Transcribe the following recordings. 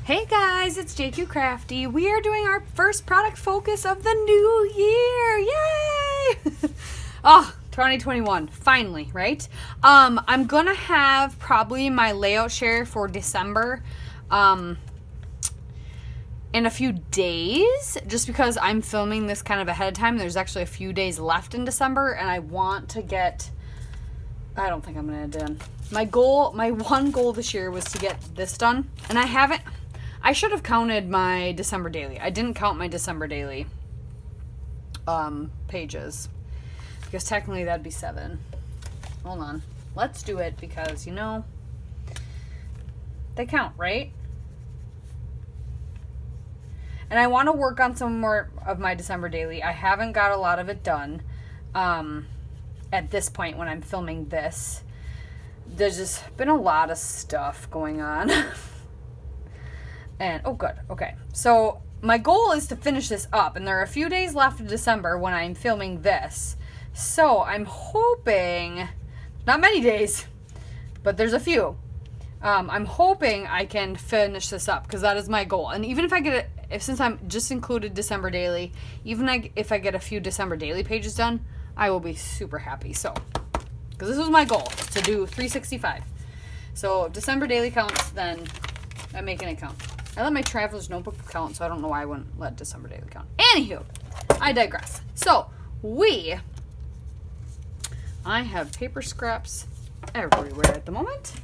Hey guys, it's JQ Crafty. We are doing our first product focus of the new year. Yay! Oh, 2021, finally, right? I'm gonna have probably my layout share for December in a few days, just because I'm filming this kind of ahead of time. There's actually a few days left in December, and I want to get, I don't think I'm gonna get done. My one goal this year was to get this done, and I should have counted my December daily. I didn't count my December daily pages, because technically that'd be 7. Hold on. Let's do it because, you know, they count, right? And I want to work on some more of my December daily. I haven't got a lot of it done at this point when I'm filming this. There's just been a lot of stuff going on. And, oh good, okay. So my goal is to finish this up, and there are a few days left of December when I'm filming this. So I'm hoping, not many days, but there's a few. I'm hoping I can finish this up, because that is my goal. And even if I get it, since I'm just included December daily, even if I get a few December daily pages done, I will be super happy. So, because this was my goal, to do 365. So if December daily counts, then I'm making it count. I let my traveler's notebook count, so I don't know why I wouldn't let December daily count. Anywho, I digress. So, I have paper scraps everywhere at the moment.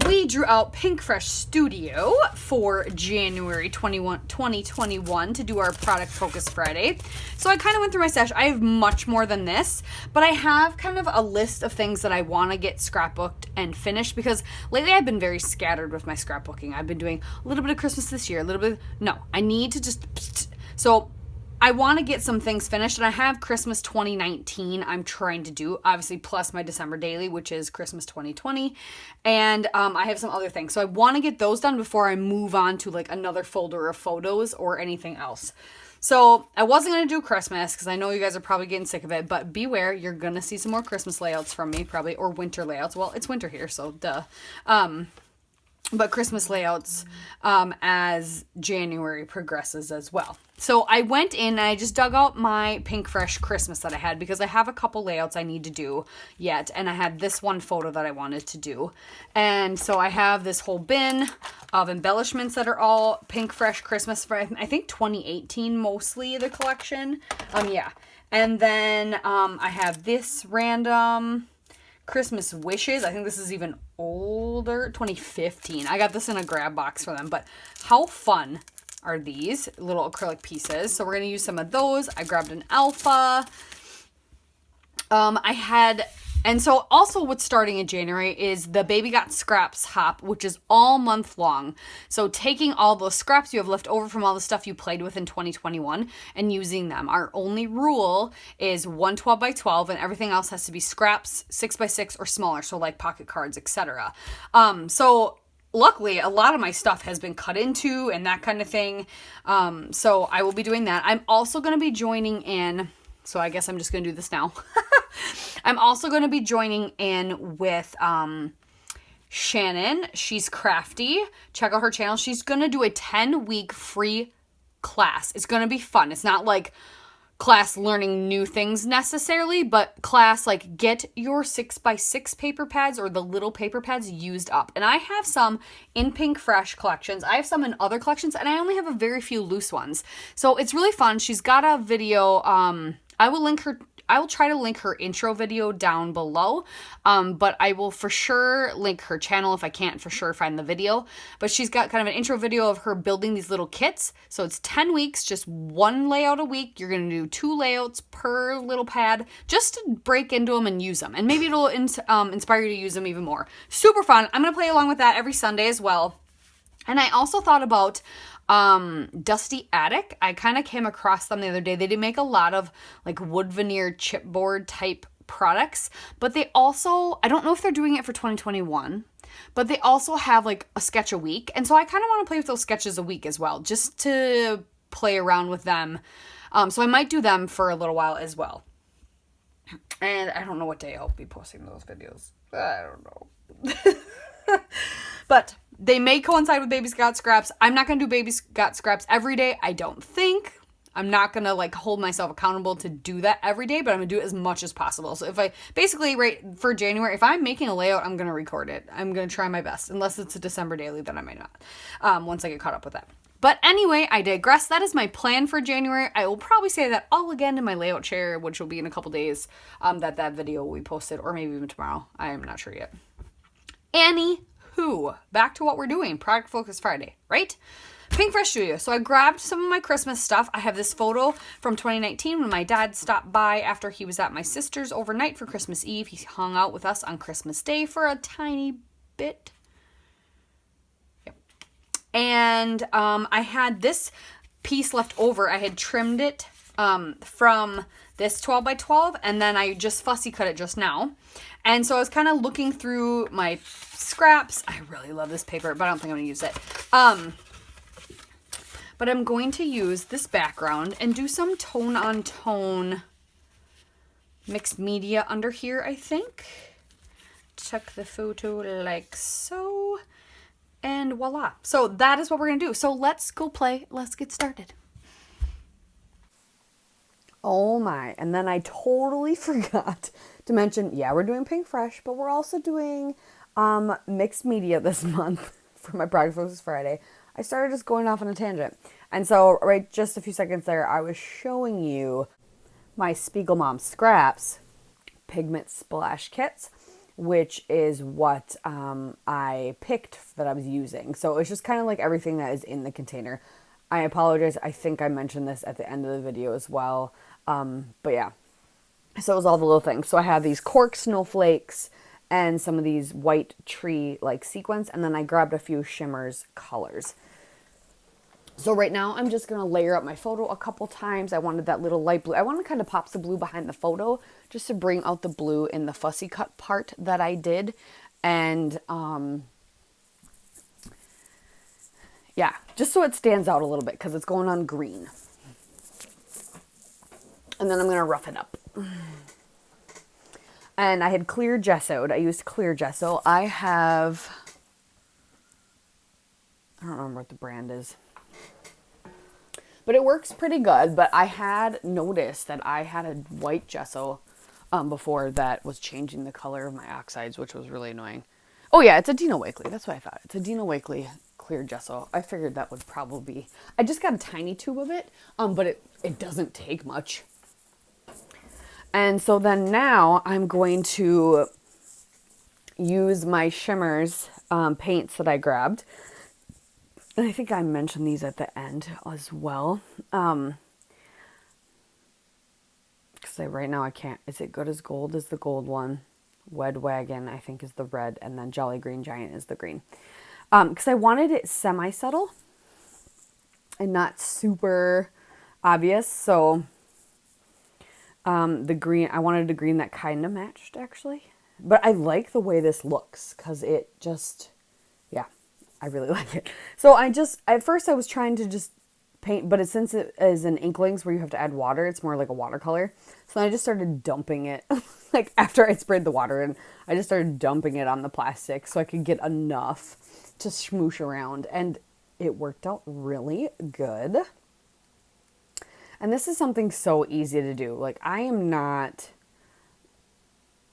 We drew out PinkFresh Studio for January 2021 to do our product focus Friday. So I kind of went through my stash. I have much more than this, but I have kind of a list of things that I want to get scrapbooked and finished, because lately I've been very scattered with my scrapbooking. I've been doing a little bit of Christmas this year, I need to just, so I want to get some things finished, and I have Christmas 2019 I'm trying to do, obviously, plus my December daily, which is Christmas 2020, and I have some other things. So I want to get those done before I move on to like another folder of photos or anything else. So I wasn't going to do Christmas, because I know you guys are probably getting sick of it, but beware, you're going to see some more Christmas layouts from me, probably, or winter layouts. Well, it's winter here, so duh. But Christmas layouts as January progresses as well. So I went in and I just dug out my PinkFresh Christmas that I had, because I have a couple layouts I need to do yet, and I had this one photo that I wanted to do. And so I have this whole bin of embellishments that are all PinkFresh Christmas for, I think 2018 mostly, the collection. Yeah. And then I have this random Christmas wishes. I think this is even older, 2015. I got this in a grab box for them, but how fun are these little acrylic pieces? So we're going to use some of those. I grabbed an alpha. And so also what's starting in January is the Baby Got Scraps Hop, which is all month long. So taking all those scraps you have left over from all the stuff you played with in 2021 and using them. Our only rule is 1 12 by 12, and everything else has to be scraps 6 by 6 or smaller, so like pocket cards, etc. So luckily, a lot of my stuff has been cut into and that kind of thing. So I will be doing that. I'm also going to be joining in, so I guess I'm just going to do this now. I'm also going to be joining in with Shannon. She's crafty. Check out her channel. She's going to do a 10-week free class. It's going to be fun. It's not like class learning new things necessarily, but class like get your 6 by 6 paper pads or the little paper pads used up. And I have some in PinkFresh collections. I have some in other collections, and I only have a very few loose ones. So it's really fun. She's got a video. I will try to link her intro video down below, but I will for sure link her channel if I can't for sure find the video. But she's got kind of an intro video of her building these little kits. So it's 10 weeks, just one layout a week. You're going to do 2 layouts per little pad just to break into them and use them. And maybe it'll inspire you to use them even more. Super fun. I'm going to play along with that every Sunday as well. And I also thought about Dusty Attic. I kind of came across them the other day. They did make a lot of like wood veneer chipboard type products, but they also, I don't know if they're doing it for 2021, but they also have like a sketch a week. And so I kind of want to play with those sketches a week as well, just to play around with them. So I might do them for a little while as well. And I don't know what day I'll be posting those videos. I don't know. But They may coincide with Baby Scott Scraps. I'm not going to do Baby Scott Scraps every day, I don't think. I'm not going to like hold myself accountable to do that every day, but I'm going to do it as much as possible. So if I basically right for January, if I'm making a layout, I'm going to record it. I'm going to try my best, unless it's a December daily, then I might not, once I get caught up with that. But anyway, I digress. That is my plan for January. I will probably say that all again in my layout share, which will be in a couple days, that video will be posted, or maybe even tomorrow. I am not sure yet. Anywho, back to what we're doing. Product Focus Friday, right? PinkFresh Studios. So I grabbed some of my Christmas stuff. I have this photo from 2019 when my dad stopped by after he was at my sister's overnight for Christmas Eve. He hung out with us on Christmas Day for a tiny bit. And I had this piece left over. I had trimmed it from this 12 by 12, and then I just fussy cut it just now. And so I was kind of looking through my scraps. I really love this paper, but I don't think I'm going to use it. But I'm going to use this background and do some tone-on-tone mixed media under here, I think. Tuck the photo like so. And voila. So that is what we're going to do. So let's go play. Let's get started. Oh my. And then I totally forgot to mention, yeah, we're doing PinkFresh, but we're also doing mixed media this month for my Product Focus Friday. I started just going off on a tangent. And so right just a few seconds there, I was showing you my Spiegelmom Scraps Pigment Splash kits, which is what I picked that I was using. So it's just kind of like everything that is in the container. I apologize. I think I mentioned this at the end of the video as well. But yeah, so it was all the little things. So I have these cork snowflakes and some of these white tree like sequins. And then I grabbed a few Shimmerz colors. So right now I'm just going to layer up my photo a couple times. I wanted that little light blue. I wanted to kind of pop the blue behind the photo just to bring out the blue in the fussy cut part that I did. And yeah, just so it stands out a little bit because it's going on green. And then I'm going to rough it up. And I had clear gessoed. I used clear gesso. I don't remember what the brand is. But it works pretty good. But I had noticed that I had a white gesso before that was changing the color of my oxides, which was really annoying. Oh yeah, it's a Dino Wakley. That's what I thought. It's a Dino Wakley clear gesso. I figured that would probably be... I just got a tiny tube of it, but it doesn't take much. And so then now I'm going to use my Shimmerz paints that I grabbed. And I think I mentioned these at the end as well. Because right now I can't. Is it Good as Gold is the gold one. Wed Wagon I think is the red. And then Jolly Green Giant is the green. Because I wanted it semi-subtle and not super obvious. So the green, I wanted a green that kind of matched actually. But I like the way this looks because it just... I really like it. So at first I was trying to just paint, but since it is an Inklings where you have to add water, it's more like a watercolor. So I just started dumping it, like after I sprayed the water in, I just started dumping it on the plastic so I could get enough to smoosh around. And it worked out really good. And this is something so easy to do. Like I am not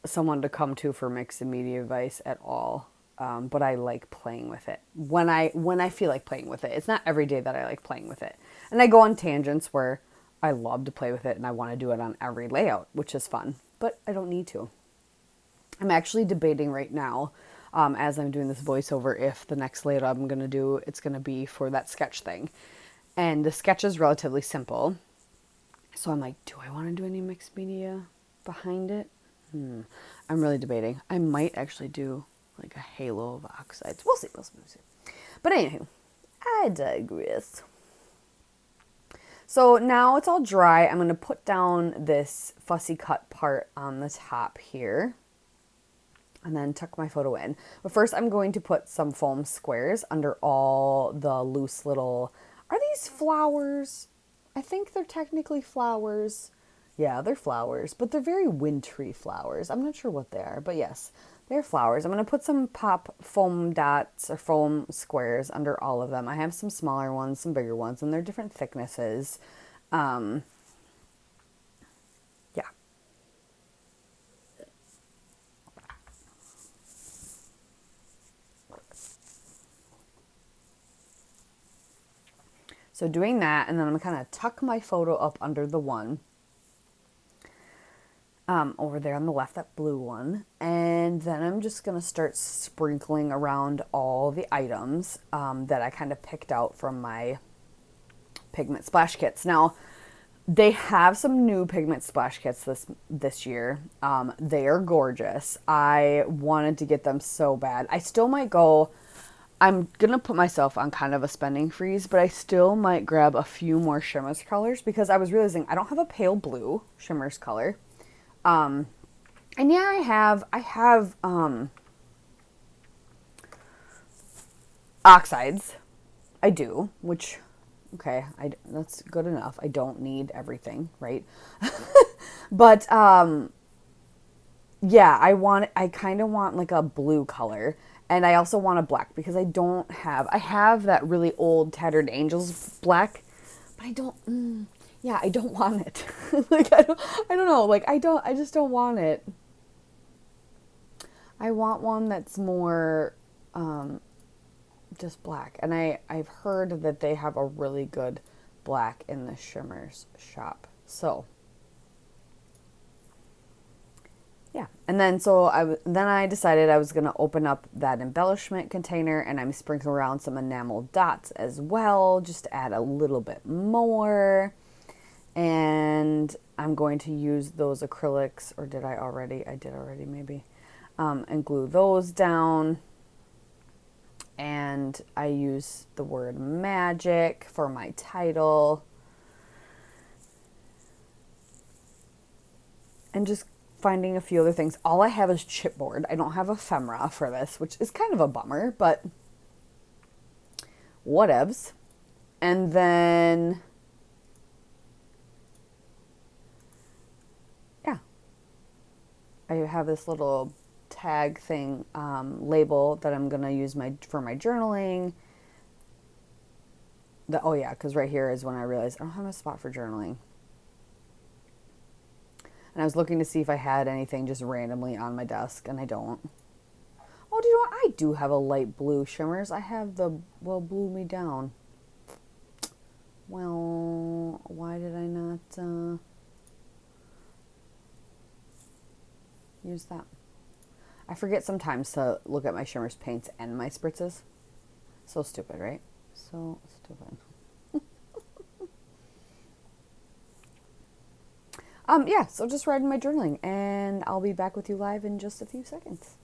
someone to come to for mixed media advice at all. But I like playing with it when I feel like playing with it. It's not every day that I like playing with it. And I go on tangents where I love to play with it and I want to do it on every layout, which is fun, but I don't need to. I'm actually debating right now, as I'm doing this voiceover, if the next layout I'm going to do, it's going to be for that sketch thing. And the sketch is relatively simple. So I'm like, do I want to do any mixed media behind it? I'm really debating. I might actually do like a halo of oxides. We'll see. But anywho, I digress. So now it's all dry. I'm going to put down this fussy cut part on the top here. And then tuck my photo in. But first I'm going to put some foam squares under all the loose little... Are these flowers? I think they're technically flowers. Yeah, they're flowers, but they're very wintry flowers. I'm not sure what they are, but yes. they're flowers. I'm going to put some pop foam dots or foam squares under all of them. I have some smaller ones, some bigger ones, and they're different thicknesses. Yeah. So doing that, and then I'm going to kind of tuck my photo up under the one. Over there on the left, that blue one. And then I'm just going to start sprinkling around all the items that I kind of picked out from my pigment splash kits. Now, they have some new pigment splash kits this year. They are gorgeous. I wanted to get them so bad. I still might go, I'm going to put myself on kind of a spending freeze, but I still might grab a few more Shimmerz colors because I was realizing I don't have a pale blue Shimmerz color. And yeah, I have oxides. I do, which, okay, that's good enough. I don't need everything, right? But, yeah, I kind of want like a blue color, and I also want a black because I have that really old Tattered Angels black, but I don't, yeah, I don't want it. Like, I don't know. Like, I just don't want it. I want one that's more, just black. And I've heard that they have a really good black in the Shimmerz shop. So, yeah. And then, then I decided I was going to open up that embellishment container, and I'm sprinkling around some enamel dots as well, just to add a little bit more. And I'm going to use those acrylics, or did I already? I did already, maybe. And glue those down. And I use the word magic for my title. And just finding a few other things. All I have is chipboard. I don't have ephemera for this, which is kind of a bummer, but whatevs. And then, yeah, I have this little tag thing, label that I'm gonna use for my journaling. Oh yeah, because right here is when I realized I don't have a spot for journaling. And I was looking to see if I had anything just randomly on my desk, and I don't. Oh, do you know what? I do have a light blue Shimmerz. I have the, well, Blew Me Down. Well, why did I not use that? I forget sometimes to look at my Shimmerz paints and my spritzes. So stupid, right? So stupid. Yeah, so just writing my journaling, and I'll be back with you live in just a few seconds.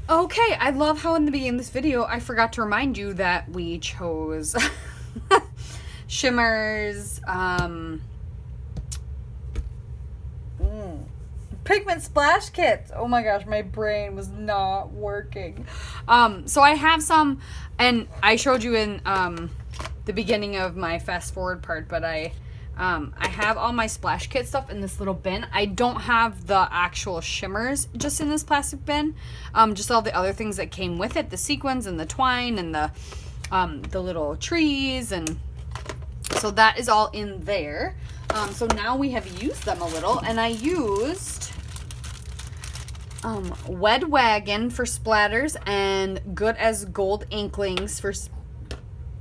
Okay, I love how in the beginning of this video I forgot to remind you that we chose Shimmerz Pigment Splash kits. Oh my gosh, my brain was not working. So I have some, and I showed you in the beginning of my fast forward part, but I have all my splash kit stuff in this little bin. I don't have the actual Shimmerz just in this plastic bin. Just all the other things that came with it, the sequins and the twine and the little trees, and so that is all in there. So now we have used them a little, and I used Wed Wagon for splatters and Good as Gold Inklings for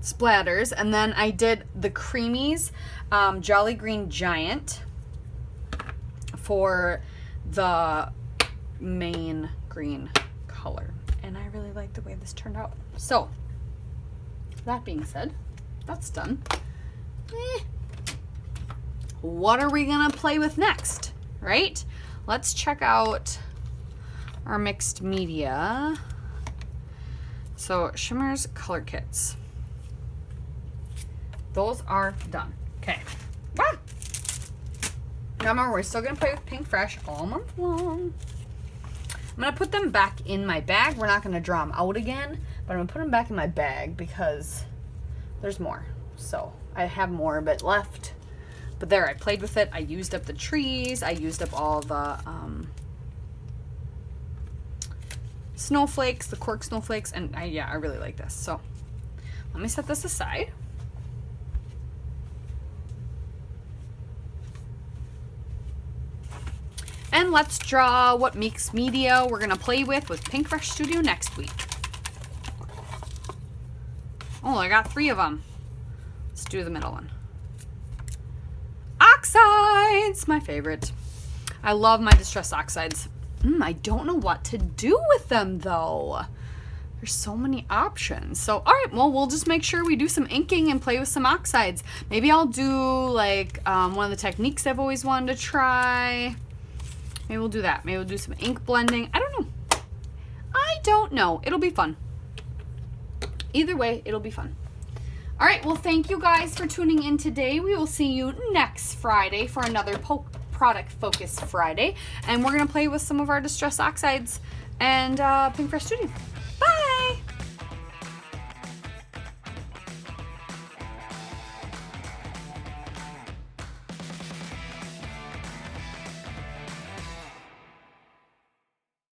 splatters, and then I did the Creamies Jolly Green Giant for the main green color, and I really like the way this turned out. So that being said, that's done. What are we gonna play with next, right? Let's check out our mixed media. So Shimmerz color kits, those are done. Okay. Ah! Remember, we're still gonna play with PinkFresh all month long. I'm gonna put them back in my bag. We're not gonna draw them out again, but I'm gonna put them back in my bag because there's more. So I have more, but left. But there, I played with it. I used up the trees. I used up all the snowflakes, the cork snowflakes, and yeah, I really like this. So let me set this aside. And let's draw what mixed media we're gonna play with PinkFresh Studio next week. Oh, I got 3 of them. Let's do the middle one. Oxides, my favorite. I love my distress oxides. I don't know what to do with them though. There's so many options. So, all right, well, we'll just make sure we do some inking and play with some oxides. Maybe I'll do like one of the techniques I've always wanted to try. Maybe we'll do that. Maybe we'll do some ink blending. I don't know. I don't know. It'll be fun. Either way, it'll be fun. All right, well, thank you guys for tuning in today. We will see you next Friday for another Product Focus Friday. And we're going to play with some of our Distress Oxides and PinkFresh Studio.